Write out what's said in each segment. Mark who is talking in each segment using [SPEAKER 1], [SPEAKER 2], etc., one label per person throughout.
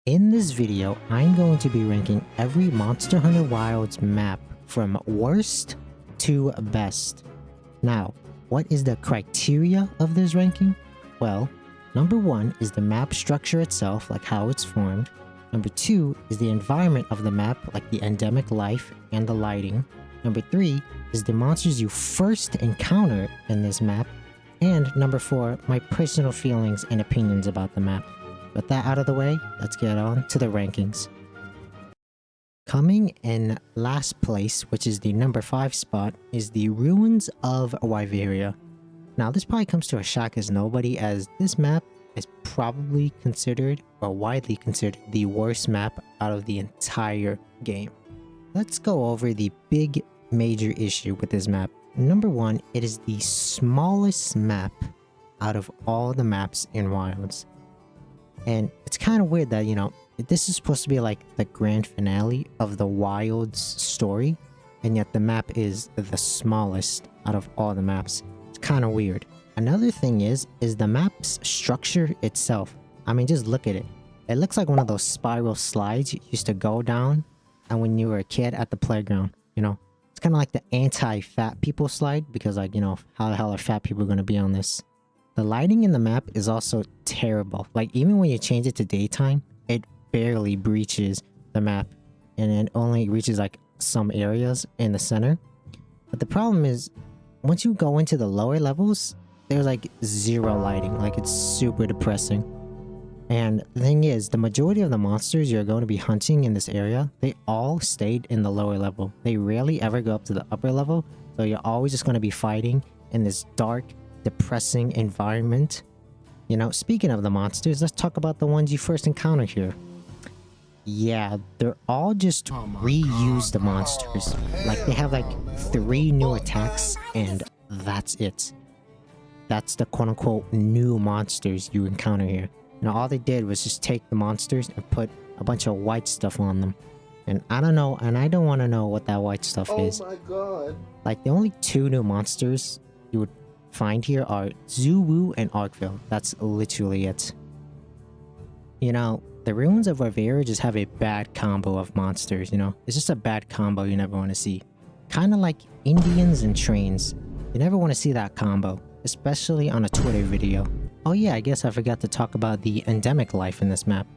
[SPEAKER 1] In this video, I'm going to be ranking every Monster Hunter Wilds map from worst to best. Now, what is the criteria of this ranking? Well, number 1 is the map structure itself, like how it's formed. Number 2 is the environment of the map, like the endemic life and the lighting. Number 3 is the monsters you first encounter in this map. And number 4, my personal feelings and opinions about the map. With that out of the way, let's get on to the rankings. Coming in last place, which is the number 5 spot, is the Ruins of Wyveria. Now this probably comes to a shock as nobody, as this map is probably considered, or widely considered, the worst map out of the entire game. Let's go over the big major issue with this map. Number 1, it is the smallest map out of all the maps in Wilds. And it's kind of weird that, this is supposed to be like the grand finale of the Wilds story, and yet the map is the smallest out of all the maps. It's kind of weird. Another thing is the map's structure itself. I mean, just look at it. It looks like one of those spiral slides you used to go down and when you were a kid at the playground, It's kind of like the anti-fat people slide, because how the hell are fat people going to be on this? The lighting in the map is also terrible. Like, even when you change it to daytime, it barely breaches the map, and it only reaches like some areas in the center. But the problem is, once you go into the lower levels, there's like zero lighting. Like, it's super depressing. And the thing is, the majority of the monsters you're going to be hunting in this area, they all stayed in the lower level. They rarely ever go up to the upper level, so you're always just going to be fighting in this dark, depressing environment. Speaking of the monsters, let's talk about the ones you first encounter here. Yeah, they're all just reused monsters. Like, they have like 3 new attacks, and that's it. That's the quote-unquote new monsters you encounter here. All they did was just take the monsters and put a bunch of white stuff on them. And I don't know, and I don't want to know what that white stuff is.
[SPEAKER 2] Oh my god.
[SPEAKER 1] Like, the only 2 new monsters you would find here are Zuwu and Arkville. That's literally it. The Ruins of Wyveria just have a bad combo of monsters, It's just a bad combo you never want to see. Kind of like Indians and trains. You never want to see that combo, especially on a Twitter video. Oh yeah, I guess I forgot to talk about the endemic life in this map.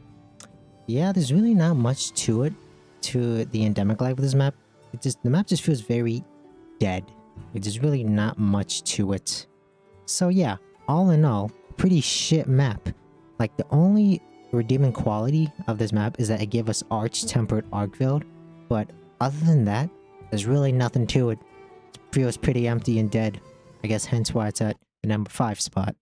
[SPEAKER 1] Yeah, there's really not much to it, to the endemic life of this map. The map just feels very dead. There's really not much to it. So yeah, all in all, pretty shit map. Like, the only redeeming quality of this map is that it gave us Arch-Tempered Arkville, but other than that, there's really nothing to it. It feels pretty empty and dead. I guess hence why it's at the number 5 spot.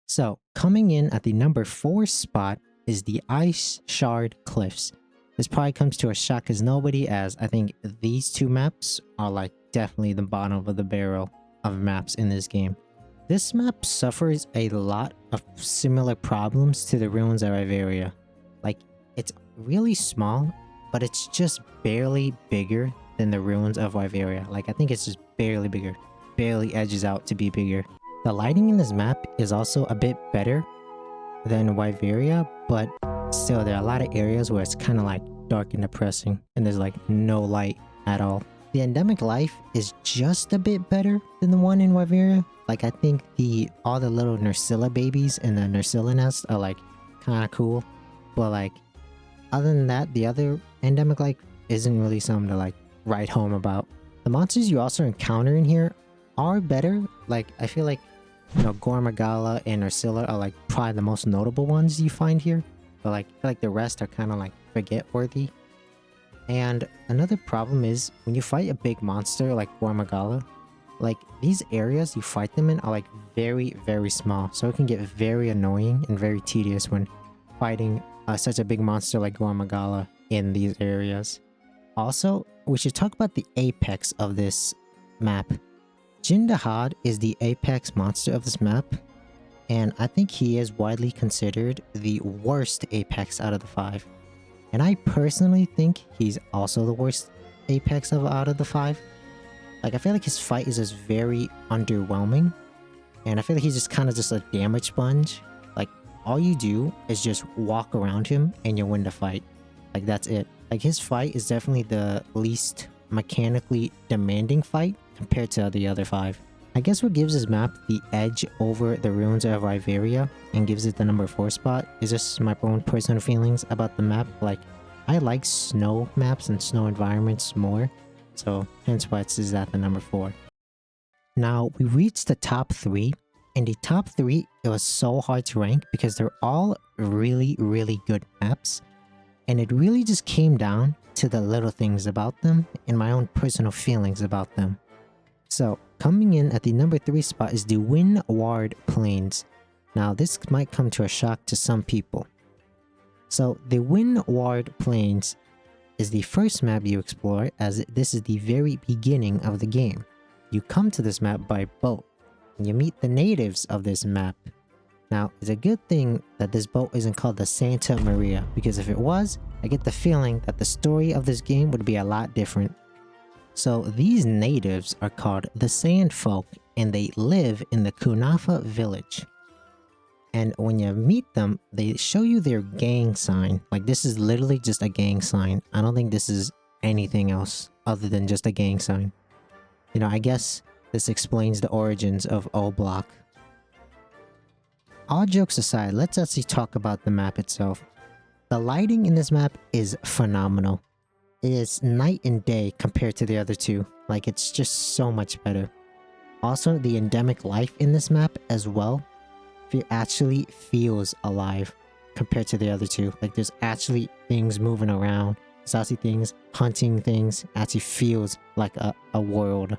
[SPEAKER 1] So, coming in at the number 4 spot is the Ice Shard Cliffs. This probably comes to a shock as nobody, as I think these 2 maps are like definitely the bottom of the barrel of maps in this game. This map suffers a lot of similar problems to the Ruins of Wyveria. Like, it's really small, but it's just barely bigger than the Ruins of Wyveria. Like, I think it's just barely bigger. Barely edges out to be bigger. The lighting in this map is also a bit better than Wyveria, but still there are a lot of areas where it's kind of like dark and depressing, and there's like no light at all. The endemic life is just a bit better than the one in Wyveria. Like, I think all the little Nursilla babies in the Nursilla nest are like kind of cool, but like, other than that, the other endemic life isn't really something to like write home about. The monsters you also encounter in here are better. Like, I feel like Gore Magala and Nursilla are like probably the most notable ones you find here, but like, I feel like the rest are kind of like forget worthy. And another problem is when you fight a big monster like Gore Magala, like, these areas you fight them in are like very, very small, so it can get very annoying and very tedious when fighting such a big monster like Gore Magala in these areas. Also, we should talk about the apex of this map. Jindahad is the apex monster of this map, and I think he is widely considered the worst apex out of the 5. And I personally think he's also the worst apex out of the 5. Like, I feel like his fight is just very underwhelming, and I feel like he's just kind of just a damage sponge. Like, all you do is just walk around him and you win the fight. Like, that's it. Like, his fight is definitely the least mechanically demanding fight compared to the other 5. I guess what gives this map the edge over the Ruins of Riveria and gives it the number 4 spot is just my own personal feelings about the map. Like, I like snow maps and snow environments more, so hence why it's at the number 4. Now, we reached the top 3, and the top 3, it was so hard to rank because they're all really, really good maps, and it really just came down to the little things about them and my own personal feelings about them. So, coming in at the number 3 spot is the Windward Plains. Now, this might come to a shock to some people. So, the Windward Plains is the first map you explore, as this is the very beginning of the game. You come to this map by boat, and you meet the natives of this map. Now, it's a good thing that this boat isn't called the Santa Maria, because if it was, I get the feeling that the story of this game would be a lot different. So these natives are called the Sand Folk, and they live in the Kunafa village. And when you meet them, they show you their gang sign. Like, this is literally just a gang sign. I don't think this is anything else other than just a gang sign. You know, I guess this explains the origins of O-Block. All jokes aside, let's actually talk about the map itself. The lighting in this map is phenomenal. It is night and day compared to the other 2. Like, it's just so much better. Also, the endemic life in this map as well, it actually feels alive compared to the other 2. Like, there's actually things moving around. There's actually things hunting things. Actually feels like a world.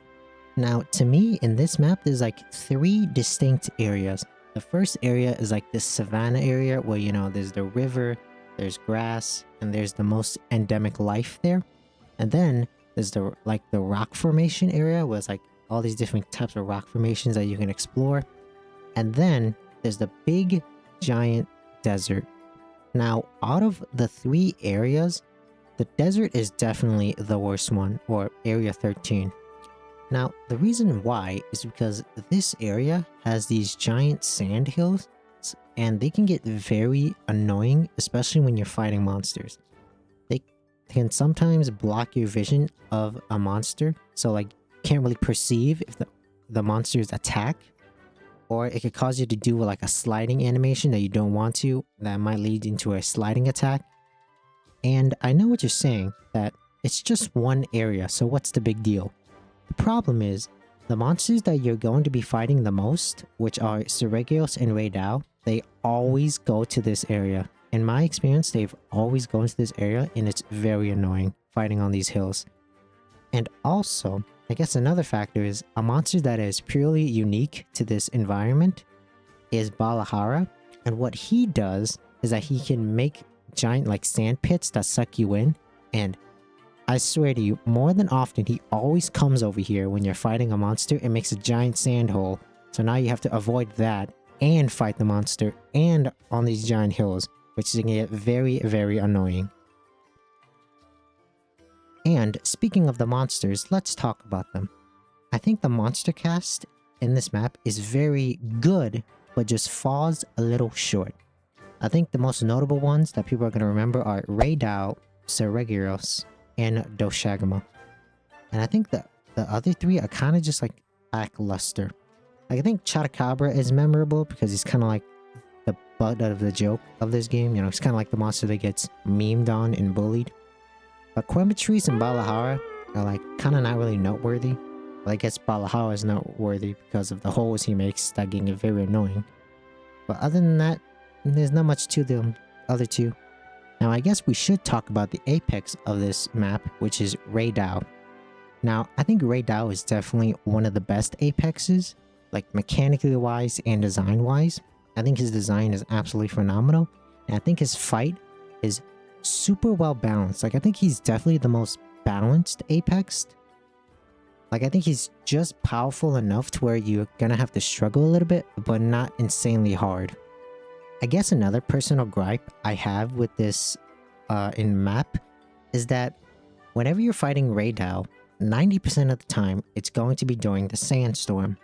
[SPEAKER 1] Now, to me, in this map, there's like 3 distinct areas. The first area is like this savanna area where, you know, there's the river, there's grass, and there's the most endemic life there. And then there's the rock formation area where it's like all these different types of rock formations that you can explore. And then there's the big giant desert. Now, out of the 3 areas, the desert is definitely the worst one, or area 13. Now, the reason why is because this area has these giant sand hills, and they can get very annoying, especially when you're fighting monsters. They can sometimes block your vision of a monster, so like you can't really perceive if the monster's attack, or it could cause you to do like a sliding animation that you don't want to, that might lead into a sliding attack. And I know what you're saying, that it's just one area, so what's the big deal? The problem is, the monsters that you're going to be fighting the most, which are Seregios and Raidao, they always go to this area. In my experience, they've always gone to this area, and it's very annoying fighting on these hills. And also, I guess another factor is, a monster that is purely unique to this environment is Balahara, and what he does is that he can make giant like sand pits that suck you in, and I swear to you, more than often, he always comes over here when you're fighting a monster and makes a giant sand hole. So now you have to avoid that and fight the monster and on these giant hills, which is going to get very, very annoying. And speaking of the monsters, let's talk about them. I think the monster cast in this map is very good, but just falls a little short. I think the most notable ones that people are going to remember are Raidao, Seregios, and Doshagama. And I think the other 3 are kind of just like lackluster. Like, I think Chotacabra is memorable because he's kind of like the butt of the joke of this game. You know, he's kind of like the monster that gets memed on and bullied. But Quematrice and Balahara are like kind of not really noteworthy. But I guess Balahara is noteworthy because of the holes he makes that get very annoying. But other than that, there's not much to the other 2. Now, I guess we should talk about the apex of this map, which is Raidao. Now, I think Raidao is definitely one of the best apexes, like mechanically wise and design wise. I think his design is absolutely phenomenal, and I think his fight is super well balanced. Like, I think he's definitely the most balanced apex. Like, I think he's just powerful enough to where you're gonna have to struggle a little bit, but not insanely hard. I guess another personal gripe I have with this in map is that whenever you're fighting Raidao, 90% of the time it's going to be during the sandstorm.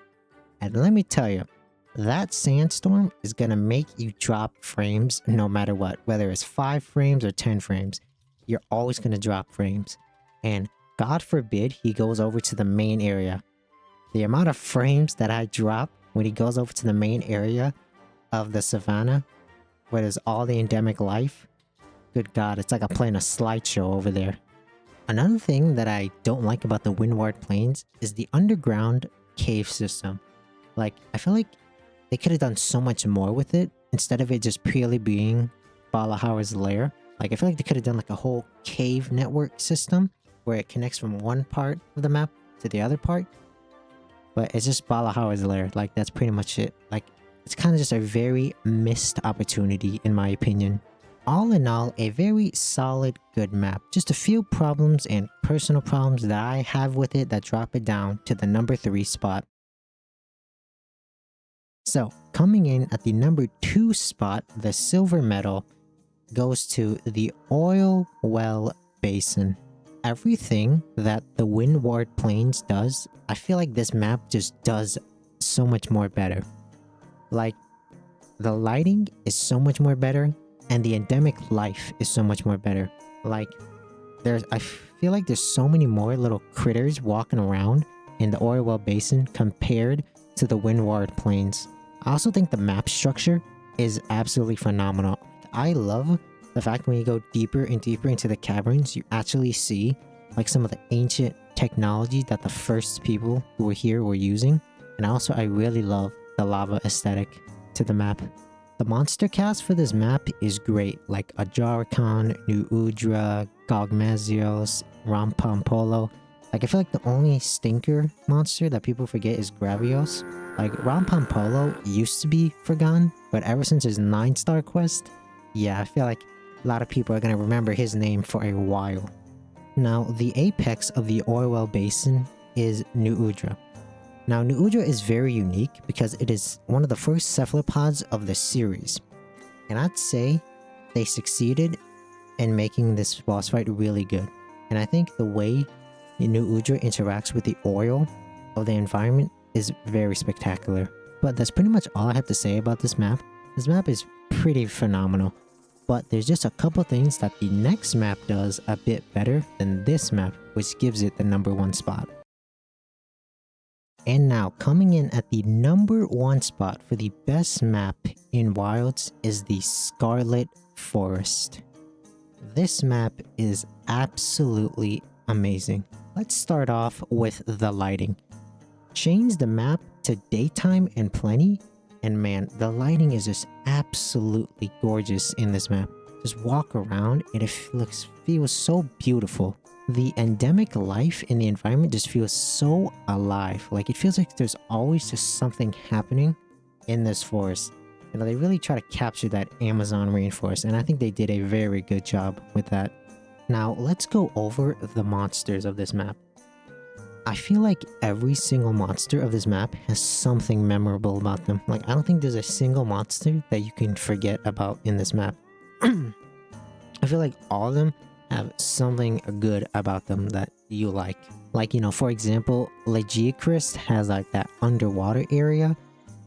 [SPEAKER 1] And let me tell you, that sandstorm is gonna make you drop frames no matter what. Whether it's 5 frames or 10 frames, you're always gonna drop frames. And God forbid he goes over to the main area. The amount of frames that I drop when he goes over to the main area of the savannah, where there's all the endemic life, good God, it's like I'm playing a slideshow over there. Another thing that I don't like about the Windward Plains is the underground cave system. Like, I feel like they could have done so much more with it instead of it just purely being Balahauer's lair. Like, I feel like they could have done like a whole cave network system where it connects from one part of the map to the other part. But it's just Balahauer's lair. Like, that's pretty much it. Like, it's kind of just a very missed opportunity in my opinion. All in all, a very solid, good map. Just a few problems and personal problems that I have with it that drop it down to the number 3 spot. So, coming in at the number 2 spot, the silver medal goes to the Oil Well Basin. Everything that the Windward Plains does, I feel like this map just does so much more better. Like, the lighting is so much more better, and the endemic life is so much more better. Like, I feel like there's so many more little critters walking around in the Oil Well Basin compared to the Windward Plains. I also think the map structure is absolutely phenomenal. I love the fact when you go deeper and deeper into the caverns, you actually see like some of the ancient technology that the first people who were here were using. And also, I really love the lava aesthetic to the map. The monster cast for this map is great, like Ajarikon, New Udra, Gogmazios, Rampampolo. Like, I feel like the only stinker monster that people forget is Gravios. Like, Rampampolo used to be forgotten, but ever since his 9-star quest, yeah, I feel like a lot of people are gonna remember his name for a while. Now, the apex of the Oil Well Basin is New Udra. Now, New Udra is very unique because it is one of the first cephalopods of the series. And I'd say they succeeded in making this boss fight really good. And I think the way New Udra interacts with the oil of the environment is very spectacular. But that's pretty much all I have to say about this map. This map is pretty phenomenal. But there's just a couple things that the next map does a bit better than this map, which gives it the number 1 spot. And now, coming in at the number 1 spot for the best map in Wilds is the Scarlet Forest. This map is absolutely amazing. Let's start off with the lighting. Change the map to daytime and plenty, and man, the lighting is just absolutely gorgeous in this map. Just walk around and it feels so beautiful. The endemic life in the environment just feels so alive. Like, it feels like there's always just something happening in this forest. You know, they really try to capture that Amazon rainforest, and I think they did a very good job with that. Now, let's go over the monsters of this map. I feel like every single monster of this map has something memorable about them. Like, I don't think there's a single monster that you can forget about in this map. I feel like all of them have something good about them that you like. Like, you know, for example, Legiacris has like that underwater area,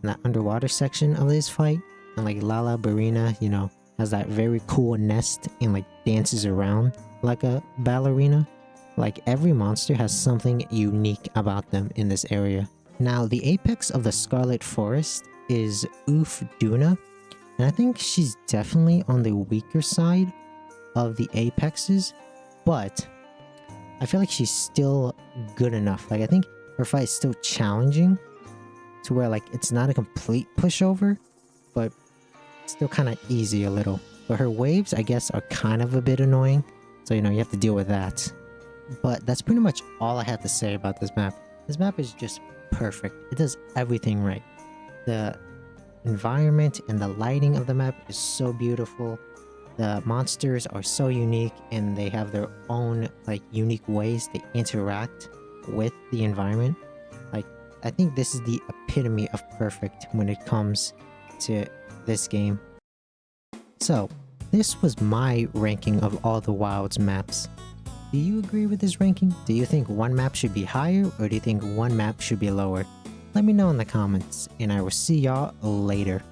[SPEAKER 1] that underwater section of this fight. And like Lala Barina, you know, has that very cool nest and like dances around like a ballerina. Like, every monster has something unique about them in this area. Now, the apex of the Scarlet Forest is Duna, and I think she's definitely on the weaker side of the apexes, but I feel like she's still good enough. Like, I think her fight is still challenging to where, like, it's not a complete pushover, but it's still kind of easy a little. But her waves, I guess, are kind of a bit annoying, so, you know, you have to deal with that. But that's pretty much all I have to say about this map. This map is just perfect. It does everything right. The environment and the lighting of the map is so beautiful. The monsters are so unique, and they have their own like unique ways they interact with the environment. Like, I think this is the epitome of perfect when it comes to this game. So, this was my ranking of all the Wilds maps. Do you agree with this ranking? Do you think one map should be higher, or do you think one map should be lower? Let me know in the comments, and I will see y'all later.